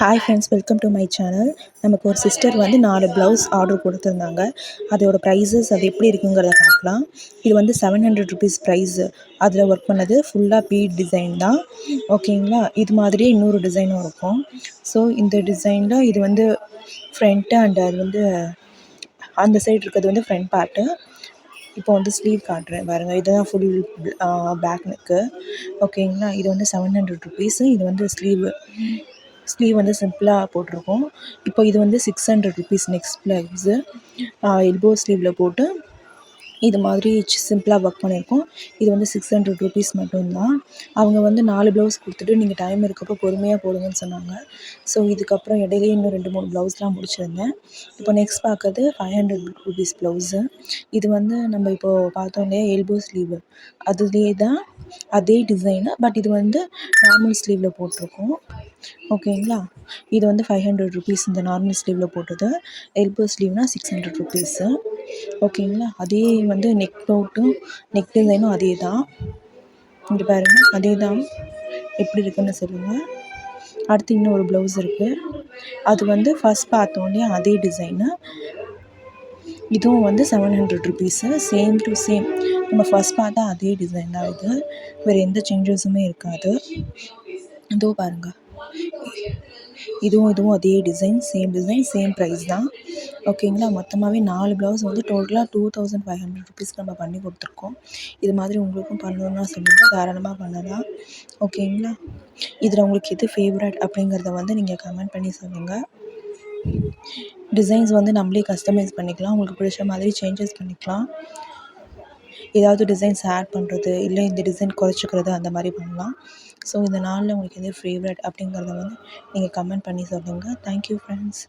Hi friends, welcome to my channel. நமக்கு ஒரு sister வந்து 4 ப்ளவுஸ் ஆர்டர் கொடுத்துருந்தாங்க. அதோட ப்ரைஸஸ் அது எப்படி இருக்குங்கிறத பார்க்கலாம். இது வந்து 700 ருபீஸ் ப்ரைஸு. அதில் ஒர்க் பண்ணது ஃபுல்லாக பீட் டிசைன் தான். ஓகேங்களா? இது மாதிரியே இன்னொரு டிசைனும் இருக்கும். ஸோ இந்த டிசைனில் இது வந்து ஃப்ரண்ட்டு அண்ட் அது வந்து அந்த சைடு இருக்கிறது வந்து ஃப்ரண்ட் பார்ட்டு. இப்போ வந்து ஸ்லீவ் காட்டுறேன் பாருங்கள். இதுதான் ஃபுல் பேக் நெக்கு. ஓகேங்களா? இது வந்து 700 ருபீஸு. இது வந்து ஸ்லீவ் வந்து சிம்பிளாக போட்டிருக்கோம். இப்போ இது வந்து 600 ருபீஸ் நெக்ஸ்ட் ப்ளவுஸு. எல்போ ஸ்லீவில் போட்டு இது மாதிரி சிம்பிளாக ஒர்க் பண்ணியிருக்கோம். இது வந்து 600 ருபீஸ் மட்டும்தான். அவங்க வந்து 4 ப்ளவுஸ் கொடுத்துட்டு நீங்கள் டைம் இருக்கப்போ பொறுமையாக போடுங்கன்னு சொன்னாங்க. ஸோ இதுக்கப்புறம் இடையிலே இன்னும் 2-3 ப்ளவுஸ்லாம் முடிச்சிருந்தேன். இப்போ நெக்ஸ்ட் பார்க்கறது 500 ருபீஸ் ப்ளவுஸு. இது வந்து நம்ம இப்போது பார்த்தோம் இல்லையா, எல்போ ஸ்லீவு, அதுலேயே தான் அதே டிசைனு. பட் இது வந்து நார்மல் ஸ்லீவில் போட்டிருக்கோம். ஓகேங்களா? இது வந்து 500 ருபீஸ் இந்த நார்மல் ஸ்லீவில் போட்டது. எல்போ ஸ்லீவ்னால் 600 ருபீஸு. ஓகேங்களா? அதே வந்து நெக் டிசைனும் அதே தான். இங்கே பாருங்கள், அதே தான். எப்படி இருக்குன்னு சொல்லுங்கள். அடுத்து இன்னொரு ப்ளவுஸ் இருக்குது. அது வந்து ஃபஸ்ட் பார்த்தோம் இல்லையா, அதே டிசைனு. இதுவும் வந்து 700 ருபீஸு. சேம் டு சேம் நம்ம ஃபஸ்ட் பார்த்தா அதே டிசைன் தான். இது வேறு எந்த சேஞ்சஸுமே இருக்காது. இதோ பாருங்கள், இதுவும் அதே டிசைன், சேம் ப்ரைஸ் தான். ஓகேங்களா? மொத்தமாகவே 4 ப்ளவுஸ் வந்து டோட்டலாக 2500 ருபீஸ்க்கு நம்ம பண்ணி கொடுத்துருக்கோம். இது மாதிரி உங்களுக்கும் பண்ணணுன்னா சொல்லுங்கள், தாராளமாக பண்ணலாம். ஓகேங்களா? இதில் உங்களுக்கு எது ஃபேவரட் அப்படிங்கிறத வந்து நீங்கள் கமெண்ட் பண்ணி சொல்லுங்கள். டிசைன்ஸ் வந்து நம்மளே கஸ்டமைஸ் பண்ணிக்கலாம். உங்களுக்கு பிடிச்ச மாதிரி சேஞ்சஸ் பண்ணிக்கலாம். ஏதாவது டிசைன்ஸ் ஆட் பண்ணுறது, இல்லை இந்த டிசைன் குறைச்சிக்கிறது, அந்த மாதிரி பண்ணலாம். ஸோ இந்த நாளில் உங்களுக்கு எது ஃபேவரட் அப்படிங்கிறத வந்து நீங்கள் கமெண்ட் பண்ணி சொல்லுங்கள். Thank you friends.